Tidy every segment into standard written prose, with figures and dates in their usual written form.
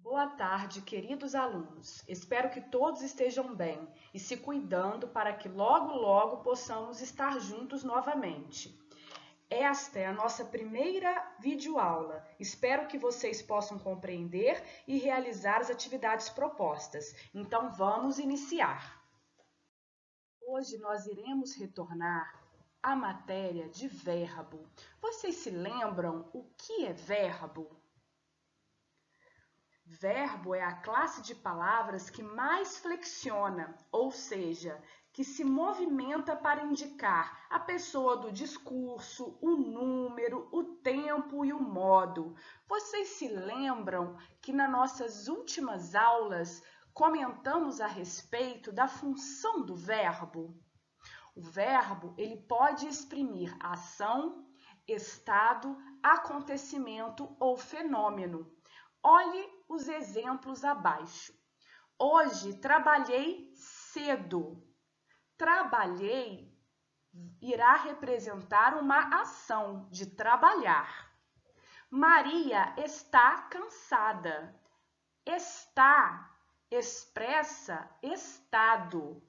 Boa tarde, queridos alunos. Espero que todos estejam bem e se cuidando para que logo possamos estar juntos novamente. Esta é a nossa primeira videoaula. Espero que vocês possam compreender e realizar as atividades propostas. Então, vamos iniciar. Hoje nós iremos retornar à matéria de verbo. Vocês se lembram o que é verbo? Verbo é a classe de palavras que mais flexiona, ou seja, que se movimenta para indicar a pessoa do discurso, o número, o tempo e o modo. Vocês se lembram que nas nossas últimas aulas comentamos a respeito da função do verbo? O verbo, ele pode exprimir ação, estado, acontecimento ou fenômeno. Olhe os exemplos abaixo. Hoje trabalhei cedo. Trabalhei irá representar uma ação de trabalhar. Maria está cansada. Está expressa estado.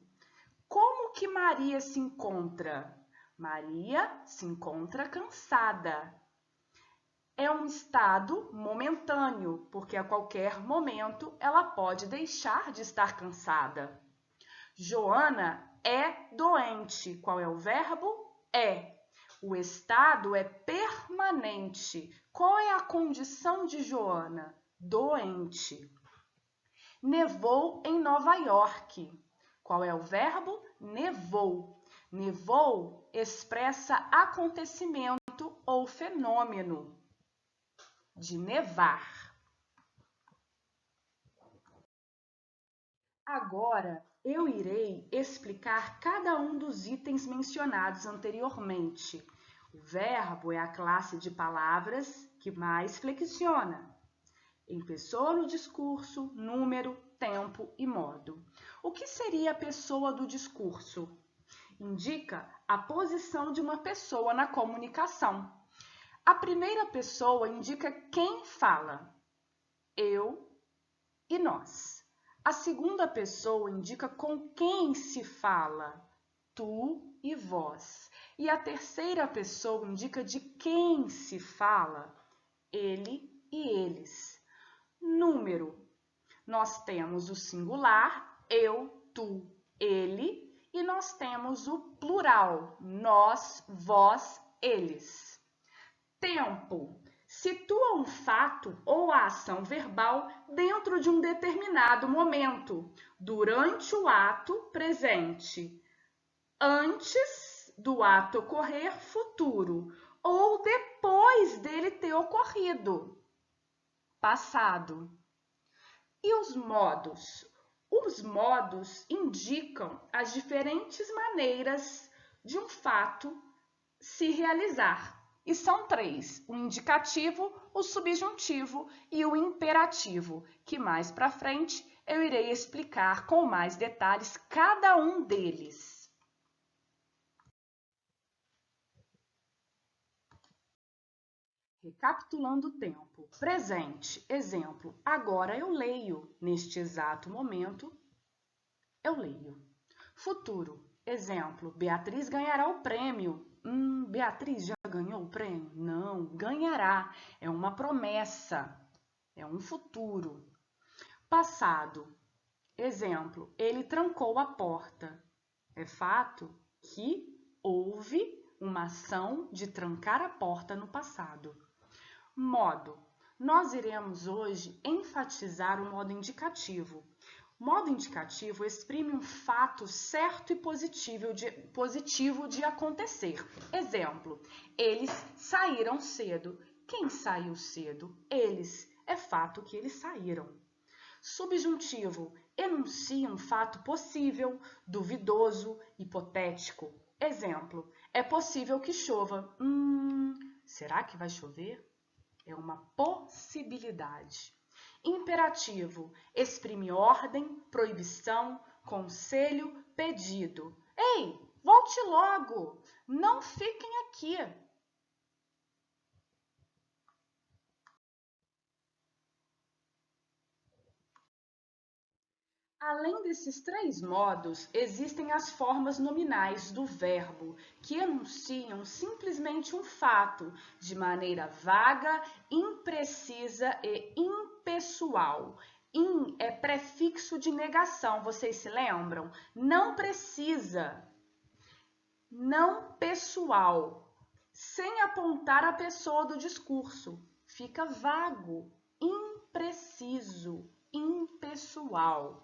Como que Maria se encontra? Maria se encontra cansada. É um estado momentâneo, porque a qualquer momento ela pode deixar de estar cansada. Joana é doente. Qual é o verbo? É. O estado é permanente. Qual é a condição de Joana? Doente. Nevou em Nova York. Qual é o verbo? Nevou. Nevou expressa acontecimento ou fenômeno. De nevar. Agora, eu irei explicar cada um dos itens mencionados anteriormente. O verbo é a classe de palavras que mais flexiona em pessoa no discurso, número, tempo e modo. O que seria a pessoa do discurso? Indica a posição de uma pessoa na comunicação. A primeira pessoa indica quem fala, eu e nós. A segunda pessoa indica com quem se fala, tu e vós. E a terceira pessoa indica de quem se fala, ele e eles. Número. Nós temos o singular, eu, tu, ele, e nós temos o plural, nós, vós, eles. Tempo. Situa um fato ou a ação verbal dentro de um determinado momento, durante o ato presente, antes do ato ocorrer futuro, ou depois dele ter ocorrido, passado. E os modos? Os modos indicam as diferentes maneiras de um fato se realizar. E são três: o indicativo, o subjuntivo e o imperativo, que mais para frente eu irei explicar com mais detalhes cada um deles. Recapitulando o tempo. Presente, exemplo, agora eu leio. Neste exato momento, eu leio. Futuro, exemplo, Beatriz ganhará o prêmio. Beatriz já ganhou o prêmio? Não, ganhará. É uma promessa, é um futuro. Passado, exemplo, ele trancou a porta. É fato que houve uma ação de trancar a porta no passado. Modo. Nós iremos hoje enfatizar o modo indicativo. O modo indicativo exprime um fato certo e positivo de acontecer. Exemplo, eles saíram cedo. Quem saiu cedo? Eles. É fato que eles saíram. Subjuntivo. Enuncia um fato possível, duvidoso, hipotético. Exemplo, é possível que chova. Será que vai chover? É uma possibilidade. Imperativo, exprime ordem, proibição, conselho, pedido. Ei, volte logo! Não fiquem aqui! Além desses três modos, existem as formas nominais do verbo, que enunciam simplesmente um fato, de maneira vaga, imprecisa e impessoal. In é prefixo de negação, vocês se lembram? Não precisa, não pessoal, sem apontar a pessoa do discurso. Fica vago, impreciso, impessoal.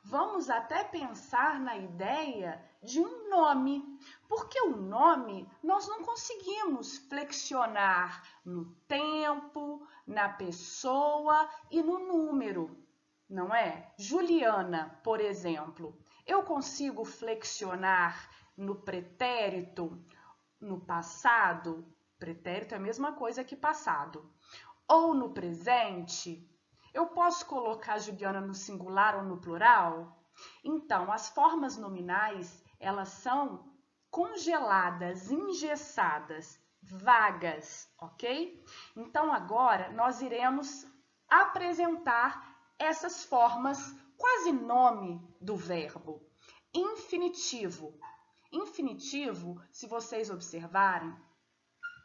Vamos até pensar na ideia de um nome, porque o nome nós não conseguimos flexionar no tempo, na pessoa e no número, não é? Juliana, por exemplo, eu consigo flexionar no pretérito, no passado? Pretérito é a mesma coisa que passado. Ou no presente? Eu posso colocar Juliana no singular ou no plural? Então, as formas nominais, elas são congeladas, engessadas, vagas, ok? Então, agora, nós iremos apresentar essas formas quase nome do verbo. Infinitivo. Infinitivo, se vocês observarem,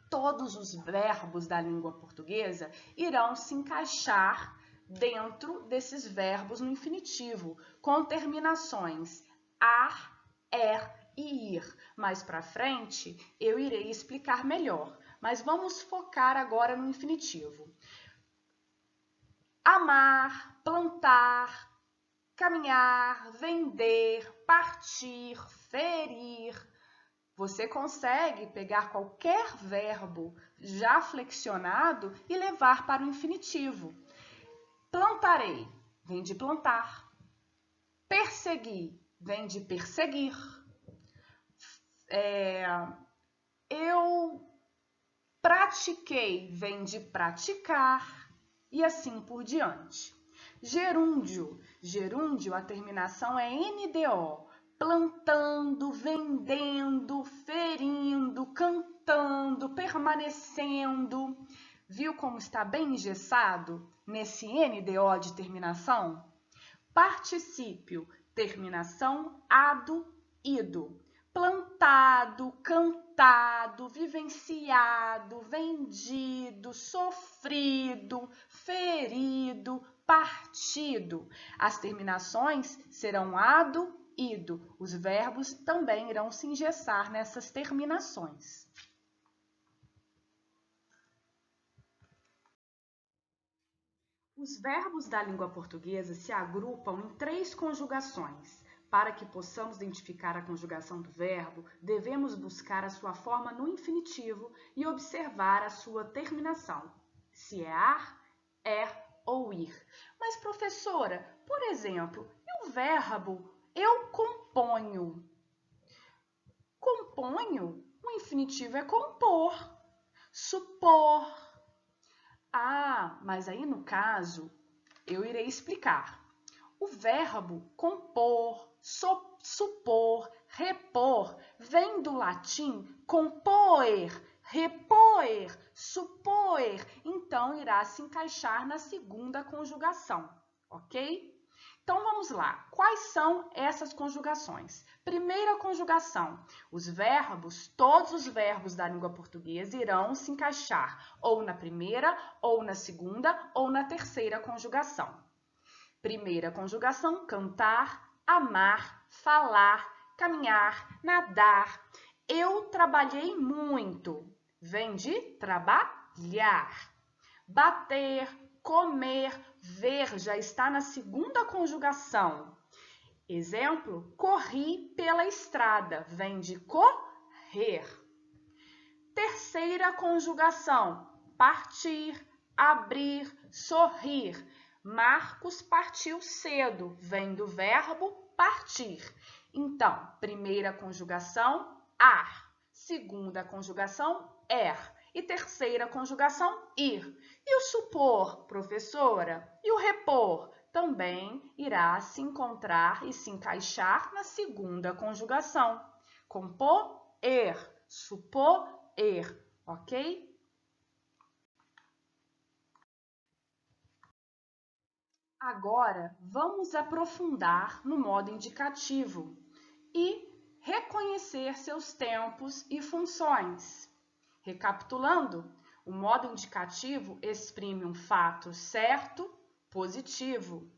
todos os verbos da língua portuguesa irão se encaixar dentro desses verbos no infinitivo, com terminações ar, e ir. Mais para frente, eu irei explicar melhor, mas vamos focar agora no infinitivo. Amar, plantar, caminhar, vender, partir, ferir. Você consegue pegar qualquer verbo já flexionado e levar para o infinitivo. Plantarei, vem de plantar. Perseguir, vem de perseguir. Eu pratiquei, vem de praticar. E assim por diante. Gerúndio. Gerúndio, a terminação é NDO. Plantando, vendendo, ferindo, cantando, permanecendo. Viu como está bem engessado nesse NDO de terminação? Particípio, terminação ado, ido. Plantado, cantado, vivenciado, vendido, sofrido, ferido, partido. As terminações serão ado, ido. Os verbos também irão se engessar nessas terminações. Os verbos da língua portuguesa se agrupam em três conjugações. Para que possamos identificar a conjugação do verbo, devemos buscar a sua forma no infinitivo e observar a sua terminação, se é ar, ou ir. Mas, professora, por exemplo, e o verbo eu componho? Componho? O infinitivo é compor, supor. Ah, mas aí no caso, eu irei explicar. O verbo compor, supor, repor vem do latim compoer, repoer, supoer. Então, irá se encaixar na segunda conjugação, ok? Então, vamos lá. Quais são essas conjugações? Primeira conjugação. Os verbos, todos os verbos da língua portuguesa irão se encaixar ou na primeira, ou na segunda, ou na terceira conjugação. Primeira conjugação, cantar, amar, falar, caminhar, nadar. Eu trabalhei muito. Vem de trabalhar. Bater, comer, ver já está na segunda conjugação. Exemplo, corri pela estrada. Vem de correr. Terceira conjugação, partir, abrir, sorrir. Marcos partiu cedo, vem do verbo partir. Então, primeira conjugação, ar. Segunda conjugação, e terceira conjugação, ir. E o supor, professora? E o repor? Também irá se encontrar e se encaixar na segunda conjugação. Compor, supor, ok? Agora, vamos aprofundar no modo indicativo e reconhecer seus tempos e funções. Recapitulando, o modo indicativo exprime um fato certo, positivo.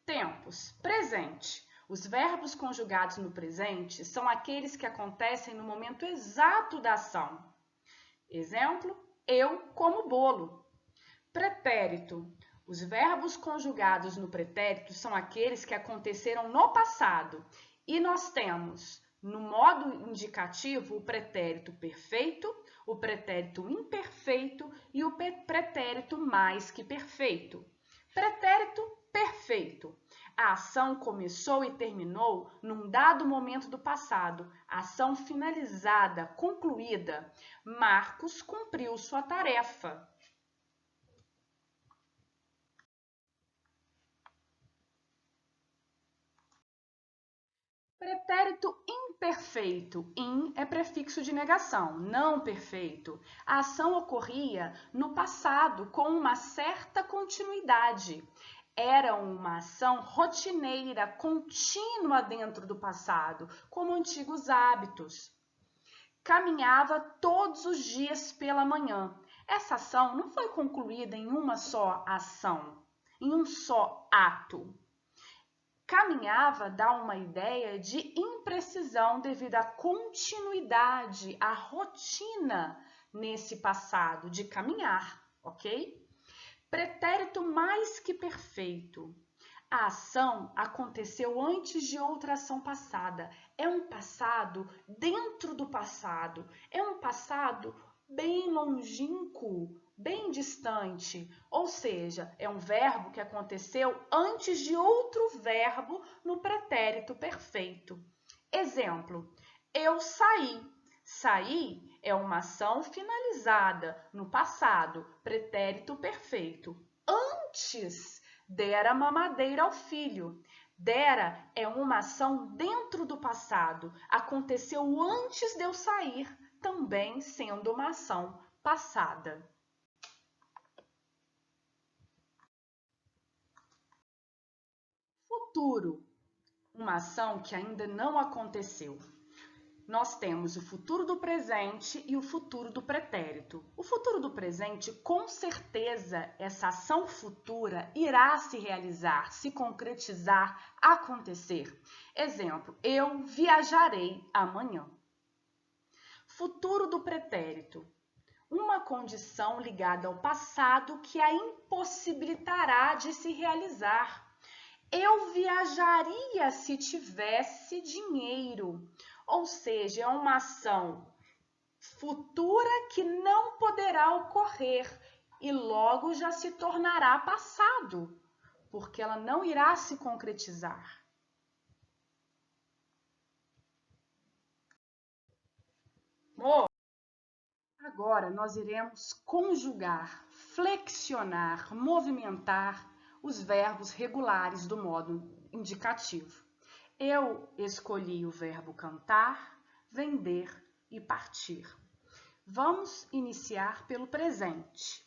Tempos. Presente. Os verbos conjugados no presente são aqueles que acontecem no momento exato da ação. Exemplo, eu como bolo. Pretérito. Os verbos conjugados no pretérito são aqueles que aconteceram no passado. E nós temos, no modo indicativo, o pretérito perfeito, o pretérito imperfeito e o pretérito mais que perfeito. Pretérito perfeito. A ação começou e terminou num dado momento do passado. Ação finalizada, concluída. Marcos cumpriu sua tarefa. Pretérito imperfeito. In é prefixo de negação, não perfeito. A ação ocorria no passado com uma certa continuidade. Era uma ação rotineira, contínua dentro do passado, como antigos hábitos. Caminhava todos os dias pela manhã. Essa ação não foi concluída em uma só ação, em um só ato. Caminhava dá uma ideia de imprecisão devido à continuidade, à rotina nesse passado de caminhar, ok? Pretérito mais que perfeito. A ação aconteceu antes de outra ação passada. É um passado dentro do passado. É um passado bem longínquo, bem distante. Ou seja, é um verbo que aconteceu antes de outro verbo no pretérito perfeito. Exemplo, eu saí. Sair é uma ação finalizada no passado, pretérito perfeito. Antes dera mamadeira ao filho. Dera é uma ação dentro do passado. Aconteceu antes de eu sair, também sendo uma ação passada. Futuro. Uma ação que ainda não aconteceu. Nós temos o futuro do presente e o futuro do pretérito. O futuro do presente, com certeza, essa ação futura irá se realizar, se concretizar, acontecer. Exemplo, eu viajarei amanhã. Futuro do pretérito. Uma condição ligada ao passado que a impossibilitará de se realizar. Eu viajaria se tivesse dinheiro. Ou seja, é uma ação futura que não poderá ocorrer e logo já se tornará passado, porque ela não irá se concretizar. Agora nós iremos conjugar, flexionar, movimentar os verbos regulares do modo indicativo. Eu escolhi o verbo cantar, vender e partir. Vamos iniciar pelo presente.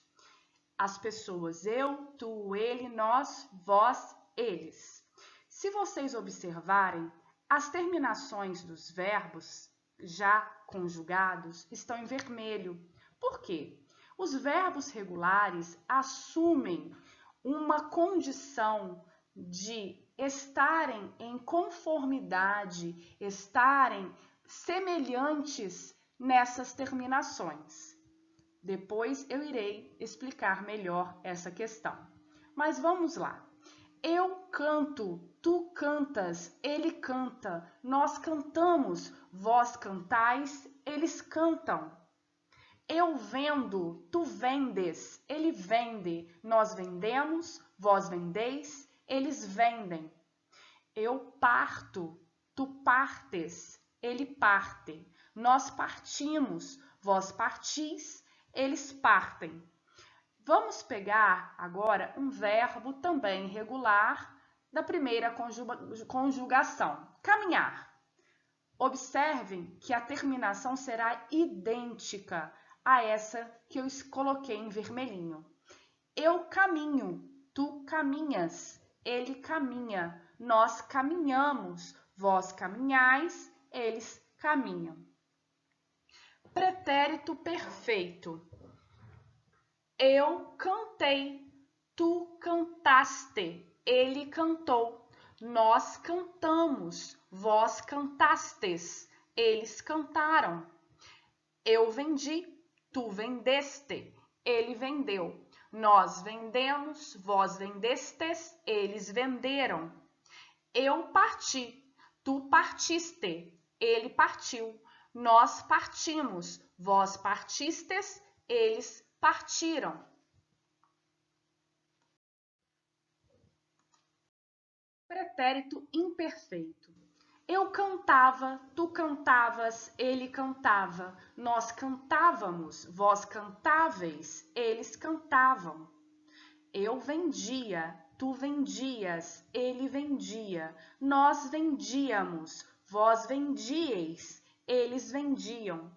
As pessoas eu, tu, ele, nós, vós, eles. Se vocês observarem, as terminações dos verbos já conjugados estão em vermelho. Por quê? Os verbos regulares assumem uma condição de estarem em conformidade, estarem semelhantes nessas terminações. Depois eu irei explicar melhor essa questão. Mas vamos lá. Eu canto, tu cantas, ele canta, nós cantamos, vós cantais, eles cantam. Eu vendo, tu vendes, ele vende, nós vendemos, vós vendeis, eles vendem. Eu parto, tu partes, ele parte, nós partimos, vós partis, eles partem. Vamos pegar agora um verbo também regular da primeira conjugação, caminhar. Observem que a terminação será idêntica a essa que eu coloquei em vermelhinho. Eu caminho, tu caminhas, ele caminha, nós caminhamos, vós caminhais, eles caminham. Pretérito perfeito. Eu cantei, tu cantaste, ele cantou, nós cantamos, vós cantastes, eles cantaram. Eu vendi, tu vendeste, ele vendeu, nós vendemos, vós vendestes, eles venderam. Eu parti, tu partiste, ele partiu, nós partimos, vós partistes, eles partiram. Pretérito imperfeito. Eu cantava, tu cantavas, ele cantava, nós cantávamos, vós cantáveis, eles cantavam. Eu vendia, tu vendias, ele vendia, nós vendíamos, vós vendíeis, eles vendiam.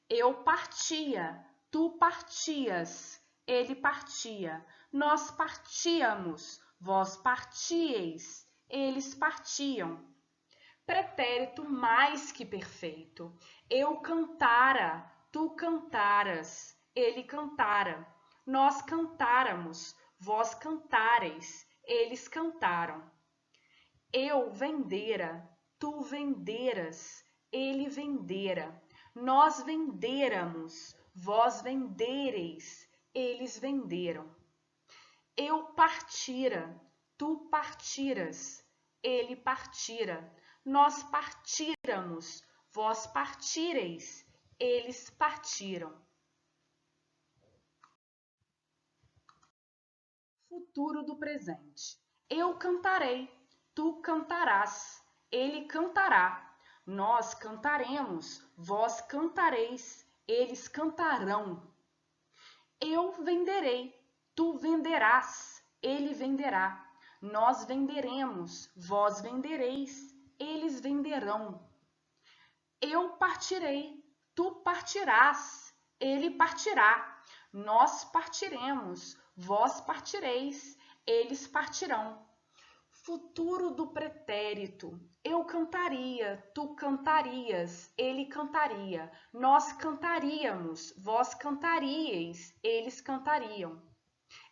Eu partia, tu partias, ele partia, nós partíamos, vós partíeis, eles partiam. Pretérito mais que perfeito. Eu cantara, tu cantaras, ele cantara, nós cantáramos, vós cantareis, eles cantaram. Eu vendera, tu venderas, ele vendera, nós vendêramos, vós vendereis, eles venderam. Eu partira, tu partiras, ele partira, nós partíramos, vós partireis, eles partiram. Futuro do presente. Eu cantarei, tu cantarás, ele cantará, nós cantaremos, vós cantareis, eles cantarão. Eu venderei, tu venderás, ele venderá, nós venderemos, vós vendereis, eles venderão. Eu partirei, tu partirás, ele partirá, nós partiremos, vós partireis, eles partirão. Futuro do pretérito. Eu cantaria, tu cantarias, ele cantaria, nós cantaríamos, vós cantaríeis, eles cantariam.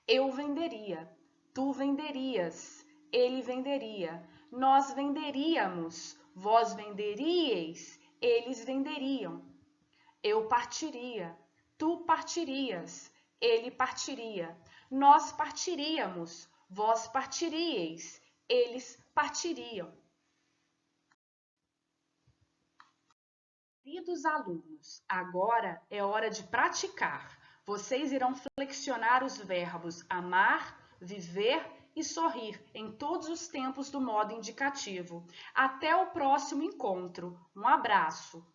Eu venderia, tu venderias, ele venderia, nós venderíamos, vós venderíeis, eles venderiam. Eu partiria, tu partirias, ele partiria, nós partiríamos, vós partiríeis, eles partiriam. Queridos alunos, agora é hora de praticar. Vocês irão flexionar os verbos amar, viver e sorrir em todos os tempos do modo indicativo. Até o próximo encontro. Um abraço!